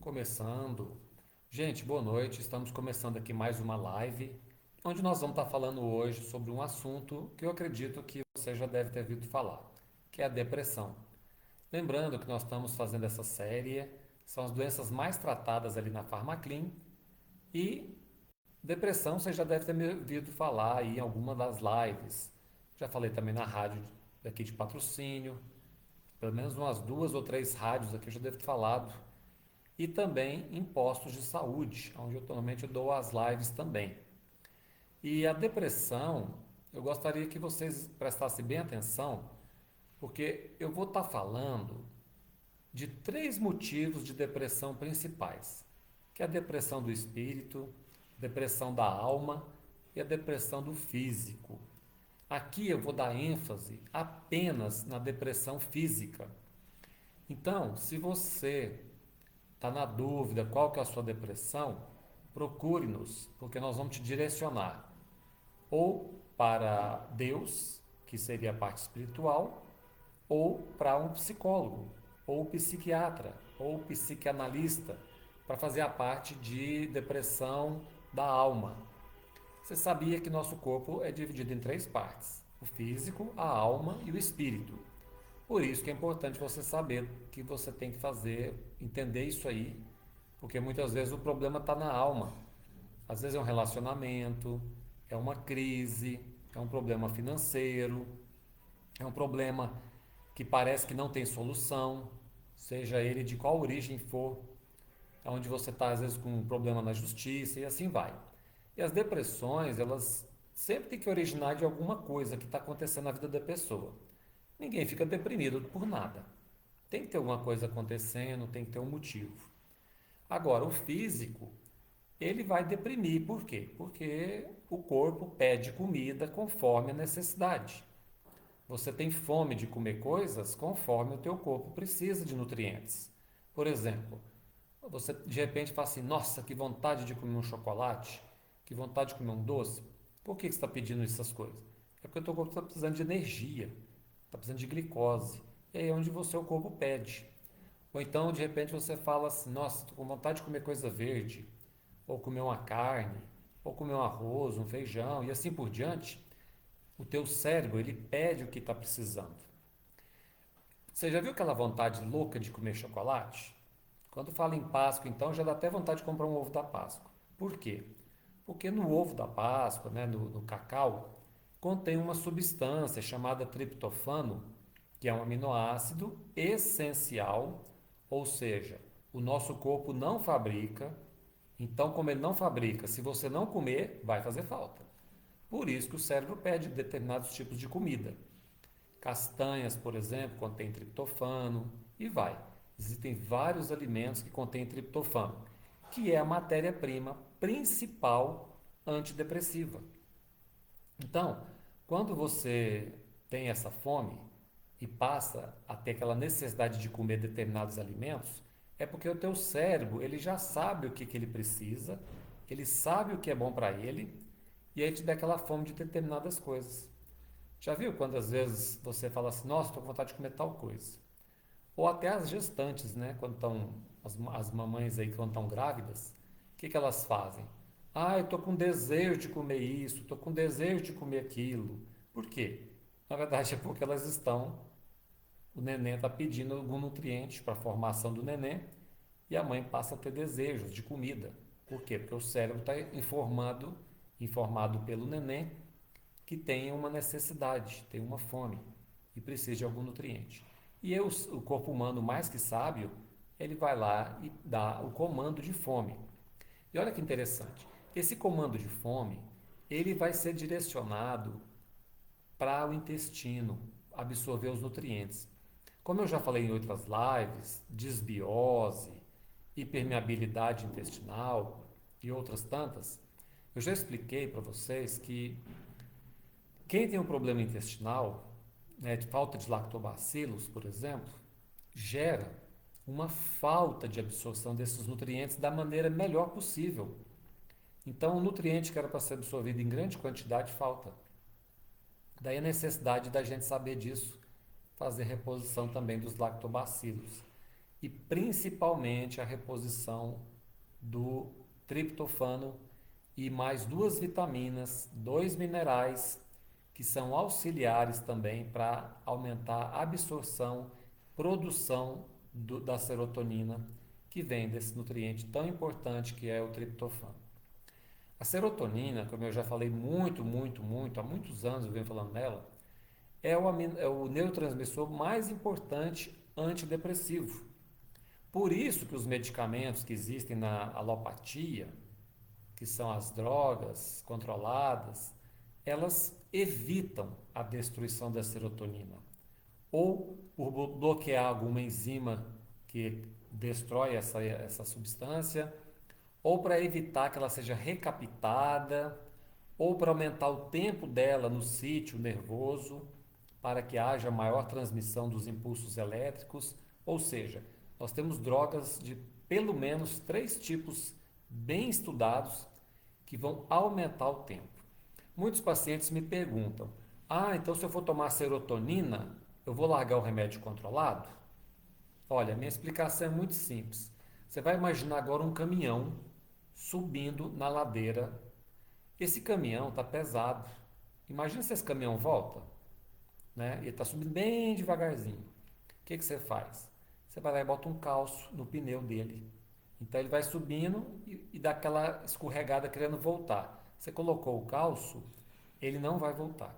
Começando. Gente, boa noite. Estamos começando aqui mais uma live, onde nós vamos estar falando hoje sobre um assunto que eu acredito que você já deve ter ouvido falar, que é a depressão. Lembrando que nós estamos fazendo essa série, são as doenças mais tratadas ali na Pharmaclean e depressão você já deve ter me ouvido falar aí em alguma das lives. Já falei também na rádio aqui de patrocínio, pelo menos umas duas ou três rádios aqui eu já devo ter falado e também em postos de saúde, onde eu normalmente dou as lives também. E a depressão, eu gostaria que vocês prestassem bem atenção, porque eu vou estar falando de três motivos de depressão principais, que é a depressão do espírito, depressão da alma e a depressão do físico. Aqui eu vou dar ênfase apenas na depressão física. Então, se você está na dúvida qual que é a sua depressão, procure-nos, porque nós vamos te direcionar ou para Deus, que seria a parte espiritual, ou para um psicólogo, ou psiquiatra, ou psicanalista, para fazer a parte de depressão da alma. Você sabia que nosso corpo é dividido em três partes: o físico, a alma e o espírito. Por isso que é importante você saber que você tem que fazer, entender isso aí, porque muitas vezes o problema está na alma. Às vezes é um relacionamento, é uma crise, é um problema financeiro, é um problema que parece que não tem solução, seja ele de qual origem for, onde você está às vezes com um problema na justiça e assim vai. E as depressões, elas sempre têm que originar de alguma coisa que está acontecendo na vida da pessoa. Ninguém fica deprimido por nada. Tem que ter alguma coisa acontecendo, tem que ter um motivo. Agora, o físico, ele vai deprimir. Por quê? Porque o corpo pede comida conforme a necessidade. Você tem fome de comer coisas conforme o teu corpo precisa de nutrientes. Por exemplo, você de repente fala assim, nossa, que vontade de comer um chocolate, que vontade de comer um doce. Por que você está pedindo essas coisas? É porque o teu corpo está precisando de energia, está precisando de glicose. E aí é onde o corpo pede. Ou então, de repente, você fala assim, nossa, estou com vontade de comer coisa verde, ou comer uma carne, ou comer um arroz, um feijão, e assim por diante. O teu cérebro, ele pede o que está precisando. Você já viu aquela vontade louca de comer chocolate? Quando fala em Páscoa, então, já dá até vontade de comprar um ovo da Páscoa. Por quê? Porque no ovo da Páscoa, né, no cacau, contém uma substância chamada triptofano, que é um aminoácido essencial, ou seja, o nosso corpo não fabrica. Então, como ele não fabrica, se você não comer, vai fazer falta. Por isso que o cérebro pede determinados tipos de comida. Castanhas, por exemplo, contém triptofano e vai. Existem vários alimentos que contêm triptofano, que é a matéria-prima principal antidepressiva. Então, quando você tem essa fome e passa a ter aquela necessidade de comer determinados alimentos, é porque o teu cérebro, ele já sabe o que, que ele precisa, ele sabe o que é bom para ele, e aí te dá aquela fome de determinadas coisas. Já viu quando às vezes você fala assim, nossa, estou com vontade de comer tal coisa? Ou até as gestantes, né? Quando estão, as mamães aí quando estão grávidas, o que, que elas fazem? Ah, eu estou com desejo de comer isso, estou com desejo de comer aquilo. Por quê? Na verdade é porque elas estão, o neném está pedindo algum nutriente para a formação do neném e a mãe passa a ter desejos de comida. Por quê? Porque o cérebro está informado pelo neném que tem uma necessidade, tem uma fome e precisa de algum nutriente. E eu, o corpo humano, mais que sábio, ele vai lá e dá o comando de fome. E olha que interessante, esse comando de fome, ele vai ser direcionado para o intestino absorver os nutrientes. Como eu já falei em outras lives, desbiose, hipermeabilidade intestinal e outras tantas, eu já expliquei para vocês que quem tem um problema intestinal, né, de falta de lactobacilos, por exemplo, gera uma falta de absorção desses nutrientes da maneira melhor possível. Então, o nutriente que era para ser absorvido em grande quantidade falta. Daí a necessidade da gente saber disso, fazer reposição também dos lactobacilos. e principalmente a reposição do triptofano e mais duas vitaminas, dois minerais que são auxiliares também para aumentar a absorção, produção da serotonina que vem desse nutriente tão importante que é o triptofano. A serotonina, como eu já falei muito, há muitos anos eu venho falando nela, é o neurotransmissor mais importante antidepressivo. Por isso que os medicamentos que existem na alopatia, que são as drogas controladas, elas evitam a destruição da serotonina. Ou por bloquear alguma enzima que destrói essa substância, ou para evitar que ela seja recapitada, ou para aumentar o tempo dela no sítio nervoso, para que haja maior transmissão dos impulsos elétricos. Ou seja, nós temos drogas de pelo menos três tipos bem estudados que vão aumentar o tempo. Muitos pacientes me perguntam: ah, então se eu for tomar serotonina, eu vou largar o remédio controlado? Olha, minha explicação é muito simples. Você vai imaginar agora um caminhão subindo na ladeira. Esse caminhão está pesado. Imagina se esse caminhão volta, né? E está subindo bem devagarzinho. O que você faz? Você vai lá e bota um calço no pneu dele. Então ele vai subindo e dá aquela escorregada querendo voltar. Você colocou o calço, ele não vai voltar,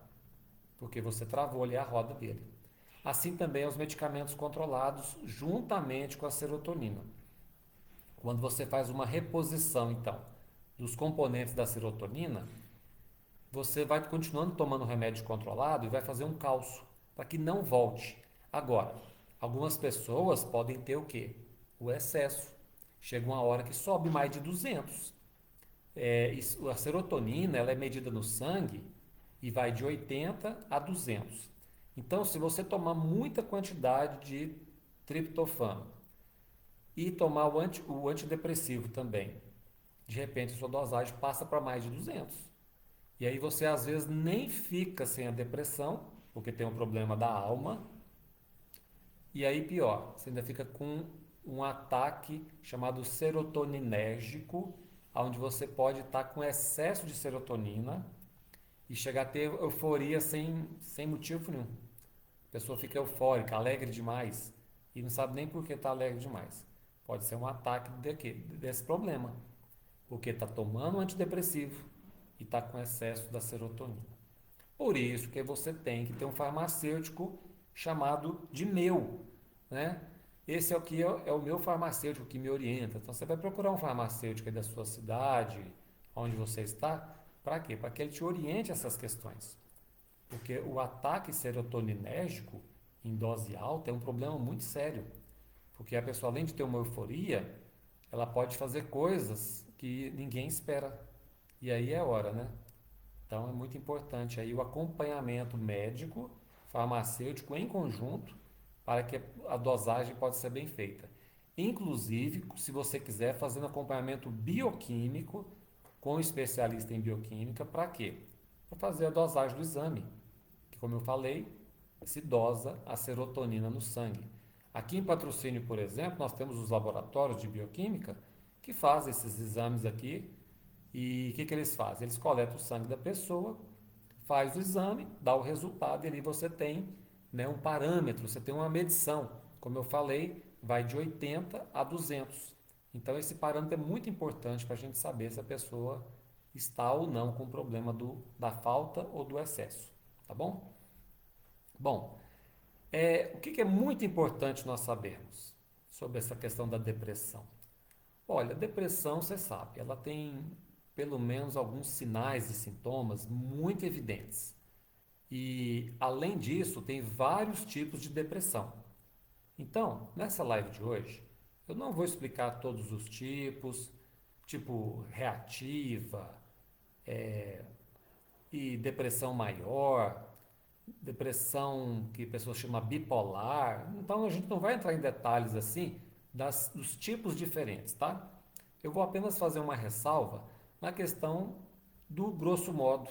porque você travou ali a roda dele. Assim também os medicamentos controlados juntamente com a serotonina. Quando você faz uma reposição, então, dos componentes da serotonina, você vai continuando tomando remédio controlado e vai fazer um calço para que não volte. Agora, algumas pessoas podem ter o quê? O excesso. Chega uma hora que sobe mais de 200. A serotonina ela é medida no sangue e vai de 80 a 200. Então, se você tomar muita quantidade de triptofano e tomar o antidepressivo também, de repente a sua dosagem passa para mais de 200. E aí você às vezes nem fica sem a depressão, porque tem um problema da alma. E aí pior, você ainda fica com um ataque chamado serotoninérgico, onde você pode estar com excesso de serotonina e chegar a ter euforia sem motivo nenhum. A pessoa fica eufórica, alegre demais e não sabe nem por que está alegre demais. Pode ser um ataque desse problema, porque está tomando um antidepressivo e está com excesso da serotonina. Por isso que você tem que ter um farmacêutico chamado de meu, né? Esse é o meu farmacêutico que me orienta. Então você vai procurar um farmacêutico aí da sua cidade, onde você está, para quê? Para que ele te oriente essas questões. Porque o ataque serotoninérgico em dose alta é um problema muito sério. Porque a pessoa, além de ter uma euforia, ela pode fazer coisas que ninguém espera. E aí é hora, né? Então é muito importante aí o acompanhamento médico, farmacêutico em conjunto, para que a dosagem possa ser bem feita. Inclusive, se você quiser, fazendo acompanhamento bioquímico com um especialista em bioquímica, para quê? Para fazer a dosagem do exame, que como eu falei, se dosa a serotonina no sangue. Aqui em Patrocínio, por exemplo, nós temos os laboratórios de bioquímica que fazem esses exames aqui. E o que eles fazem? Eles coletam o sangue da pessoa, faz o exame, dá o resultado e ali você tem, né, um parâmetro, você tem uma medição. Como eu falei, vai de 80 a 200. Então esse parâmetro é muito importante para a gente saber se a pessoa está ou não com o problema da falta ou do excesso. Tá bom? Bom, o que é muito importante nós sabermos sobre essa questão da depressão? Olha, a depressão, você sabe, ela tem pelo menos alguns sinais e sintomas muito evidentes. E, além disso, tem vários tipos de depressão. Então, nessa live de hoje, eu não vou explicar todos os tipos, tipo reativa e depressão maior, depressão que pessoas chamam bipolar. Então, a gente não vai entrar em detalhes assim dos tipos diferentes, tá? Eu vou apenas fazer uma ressalva na questão do grosso modo,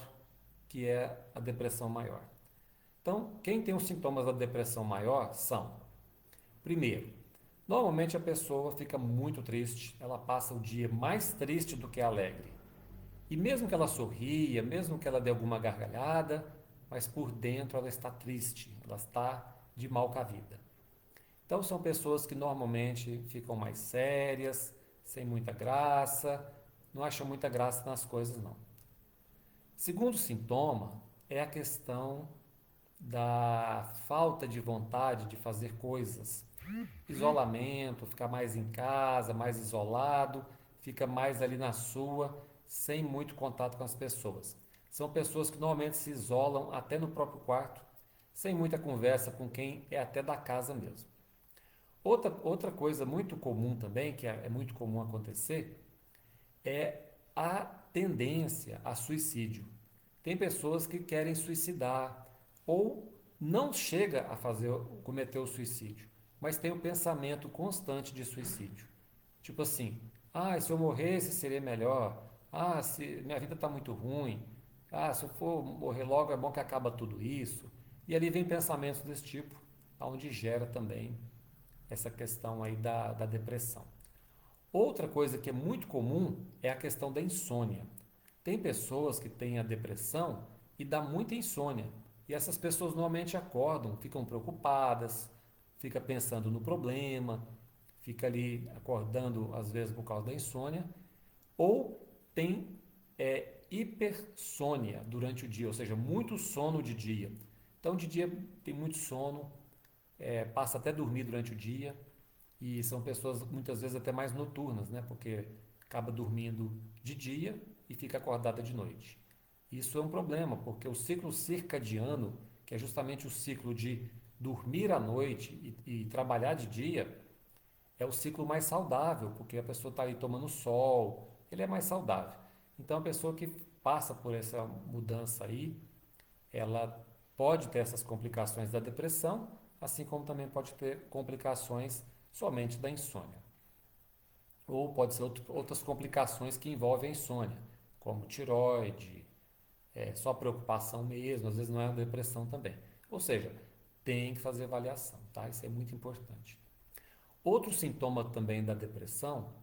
que é a depressão maior. Então, quem tem os sintomas da depressão maior são, primeiro, Normalmente a pessoa fica muito triste, ela passa o dia mais triste do que alegre. E mesmo que ela sorria, mesmo que ela dê alguma gargalhada, mas por dentro ela está triste, ela está de mal com a vida. Então são pessoas que normalmente ficam mais sérias, sem muita graça, não acham muita graça nas coisas não. Segundo sintoma é a questão da falta de vontade de fazer coisas. Isolamento, ficar mais em casa, mais isolado, fica mais ali na sua, sem muito contato com as pessoas. São pessoas que normalmente se isolam até no próprio quarto, sem muita conversa com quem é até da casa mesmo. Outra coisa muito comum também, que é muito comum acontecer, é a tendência a suicídio. Tem pessoas que querem suicidar ou não chega a cometer o suicídio, mas tem o pensamento constante de suicídio. Tipo assim, se eu morresse seria melhor. Se minha vida está muito ruim. Se eu for morrer logo é bom que acaba tudo isso. E ali vem pensamentos desse tipo, onde gera também essa questão aí da depressão. Outra coisa que é muito comum é a questão da insônia. Tem pessoas que têm a depressão e dá muita insônia. E essas pessoas normalmente acordam, ficam preocupadas, fica pensando no problema, fica ali acordando às vezes por causa da insônia, ou tem hipersônia durante o dia, ou seja, muito sono de dia. Então de dia tem muito sono, passa até dormir durante o dia, e são pessoas muitas vezes até mais noturnas, né? Porque acaba dormindo de dia e fica acordada de noite. Isso é um problema, porque o ciclo circadiano, que é justamente o ciclo de dormir à noite e trabalhar de dia, é o ciclo mais saudável, porque a pessoa está aí tomando sol, ele é mais saudável. Então a pessoa que passa por essa mudança aí, ela pode ter essas complicações da depressão, assim como também pode ter complicações somente da insônia. Ou pode ser outras complicações que envolvem a insônia, como tireoide, só preocupação mesmo, às vezes não é uma depressão também. Ou seja, tem que fazer avaliação, tá? Isso é muito importante. Outro sintoma também da depressão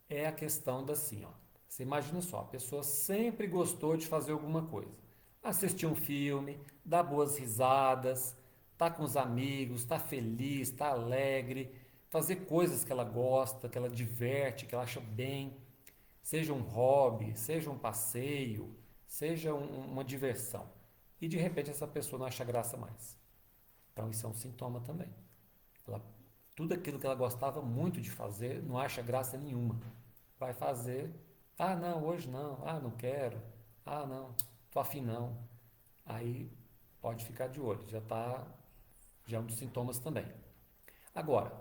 é a questão da assim, ó. Você imagina só, a pessoa sempre gostou de fazer alguma coisa. Assistir um filme, dar boas risadas, tá com os amigos, tá feliz, tá alegre, fazer coisas que ela gosta, que ela diverte, que ela acha bem, seja um hobby, seja um passeio, seja uma diversão. E de repente essa pessoa não acha graça mais. Então isso é um sintoma também. Ela, tudo aquilo que ela gostava muito de fazer, não acha graça nenhuma. Vai fazer, não, hoje não, não quero, não, tô afim não. Aí pode ficar de olho, já é um dos sintomas também. Agora,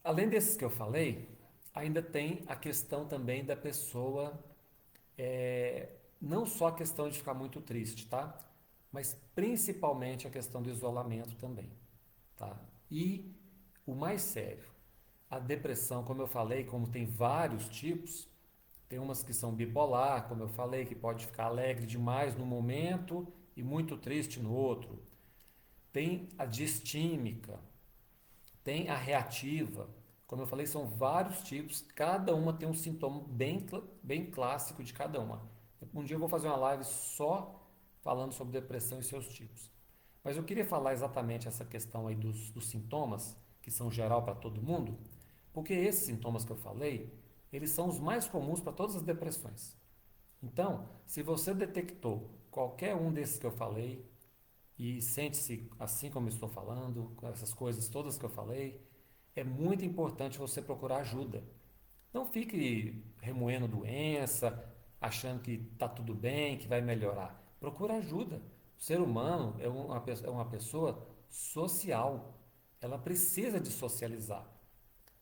além desses que eu falei, ainda tem a questão também da pessoa, não só a questão de ficar muito triste, tá? Mas principalmente a questão do isolamento também, tá? E o mais sério, a depressão, como eu falei, como tem vários tipos, tem umas que são bipolar, como eu falei, que pode ficar alegre demais no momento e muito triste no outro. Tem a distímica, tem a reativa. Como eu falei, são vários tipos, cada uma tem um sintoma bem clássico de cada uma. Um dia eu vou fazer uma live só falando sobre depressão e seus tipos. Mas eu queria falar exatamente essa questão aí dos sintomas, que são geral para todo mundo, porque esses sintomas que eu falei, eles são os mais comuns para todas as depressões. Então, se você detectou qualquer um desses que eu falei e sente-se assim como eu estou falando, com essas coisas todas que eu falei, é muito importante você procurar ajuda. Não fique remoendo doença, achando que está tudo bem, que vai melhorar. Procura ajuda. O ser humano é uma pessoa social. Ela precisa de socializar.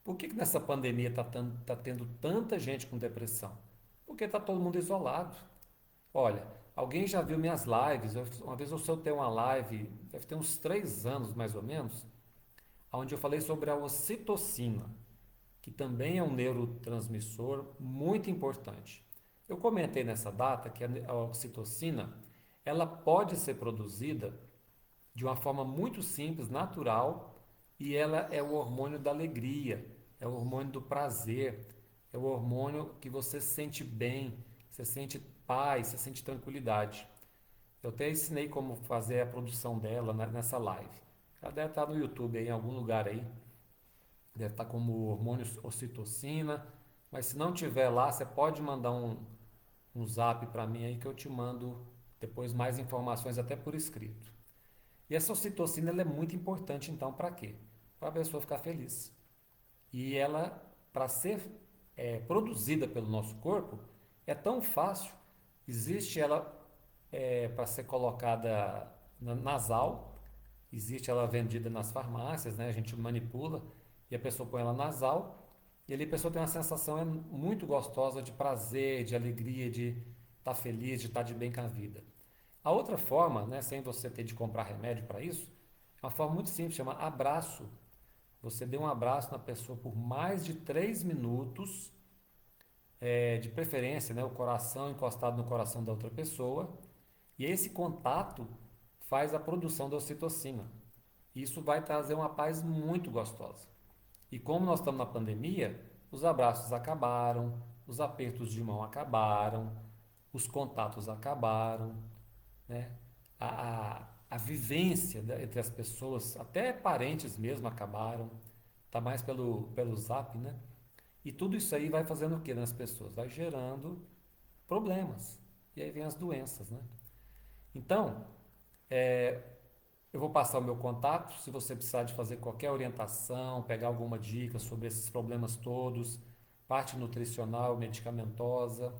Por que nessa pandemia está tendo tanta gente com depressão? Porque está todo mundo isolado. Olha, alguém já viu minhas lives? Uma vez eu soltei uma live, deve ter uns 3 anos mais ou menos, onde eu falei sobre a ocitocina, que também é um neurotransmissor muito importante. Eu comentei nessa data que a ocitocina ela pode ser produzida de uma forma muito simples, natural, e ela é o hormônio da alegria, é o hormônio do prazer, é o hormônio que você se sente bem, você sente paz, você sente tranquilidade. Eu até ensinei como fazer a produção dela nessa live. Ela deve estar no YouTube aí, em algum lugar aí, deve estar como hormônio ocitocina, mas se não tiver lá, você pode mandar um zap para mim aí que eu te mando depois mais informações até por escrito. E essa ocitocina ela é muito importante então para quê? Para a pessoa ficar feliz. E ela, para ser produzida pelo nosso corpo, é tão fácil. Existe ela para ser colocada nasal, existe ela vendida nas farmácias, né? A gente manipula e a pessoa põe ela nasal e ali a pessoa tem uma sensação muito gostosa de prazer, de alegria, de estar feliz, de estar de bem com a vida. A outra forma, né, sem você ter de comprar remédio para isso, é uma forma muito simples, chama abraço. Você dê um abraço na pessoa por mais de 3 minutos, de preferência, né, o coração encostado no coração da outra pessoa, e esse contato faz a produção da ocitocina. Isso vai trazer uma paz muito gostosa. E como nós estamos na pandemia, os abraços acabaram, os apertos de mão acabaram, os contatos acabaram, né? A vivência entre as pessoas, até parentes mesmo acabaram, tá mais pelo zap, né? E tudo isso aí vai fazendo o que nas pessoas? Vai gerando problemas. E aí vem as doenças, né? Então, eu vou passar o meu contato, se você precisar de fazer qualquer orientação, pegar alguma dica sobre esses problemas todos, parte nutricional, medicamentosa,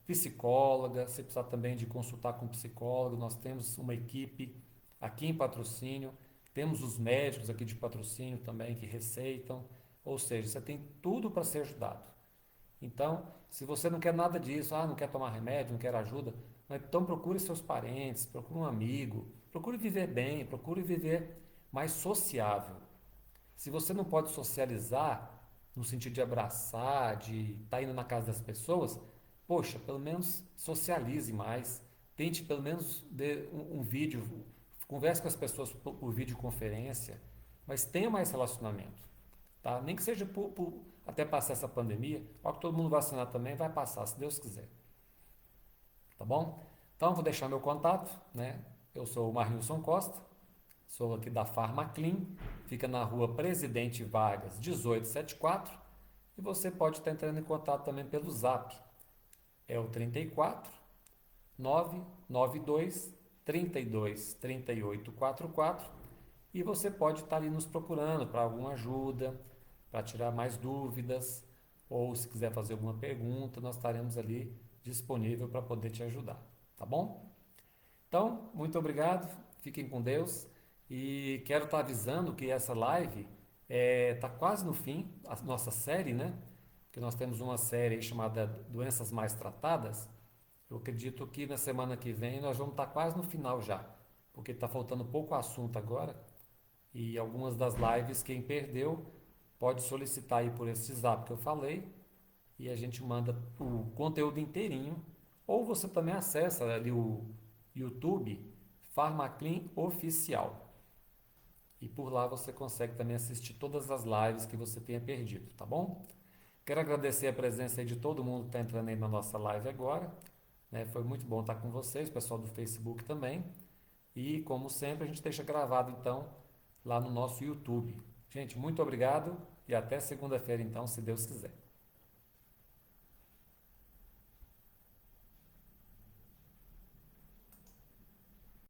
psicóloga, se precisar também de consultar com psicólogo, nós temos uma equipe aqui em patrocínio, temos os médicos aqui de patrocínio também que receitam, ou seja, você tem tudo para ser ajudado. Então, se você não quer nada disso, não quer tomar remédio, não quer ajuda, então procure seus parentes, procure um amigo, procure viver bem, procure viver mais sociável. Se você não pode socializar, no sentido de abraçar, de estar indo na casa das pessoas, poxa, pelo menos socialize mais. Tente pelo menos um vídeo, converse com as pessoas por videoconferência, mas tenha mais relacionamento. Tá? Nem que seja até passar essa pandemia, ó, que todo mundo vacinar também vai passar, se Deus quiser. Tá bom? Então, vou deixar meu contato, né? Eu sou o Marnilson Costa, sou aqui da Farmaclean, fica na rua Presidente Vargas, 1874, e você pode estar entrando em contato também pelo Zap. É o 34 992 32 38 44 e você pode estar ali nos procurando para alguma ajuda, para tirar mais dúvidas, ou se quiser fazer alguma pergunta, nós estaremos ali disponível para poder te ajudar, tá bom? Então, muito obrigado, fiquem com Deus e quero estar avisando que essa live está quase no fim, a nossa série, né? Que nós temos uma série aí chamada Doenças Mais Tratadas. Eu acredito que na semana que vem nós vamos estar quase no final já, porque está faltando pouco assunto agora e algumas das lives, quem perdeu, pode solicitar aí por esse zap que eu falei e a gente manda o conteúdo inteirinho. Ou você também acessa ali o YouTube Farmaclean Oficial. E por lá você consegue também assistir todas as lives que você tenha perdido, tá bom? Quero agradecer a presença aí de todo mundo que está entrando aí na nossa live agora. Né? Foi muito bom estar com vocês, pessoal do Facebook também. E como sempre, a gente deixa gravado então lá no nosso YouTube. Gente, muito obrigado e até segunda-feira então, se Deus quiser.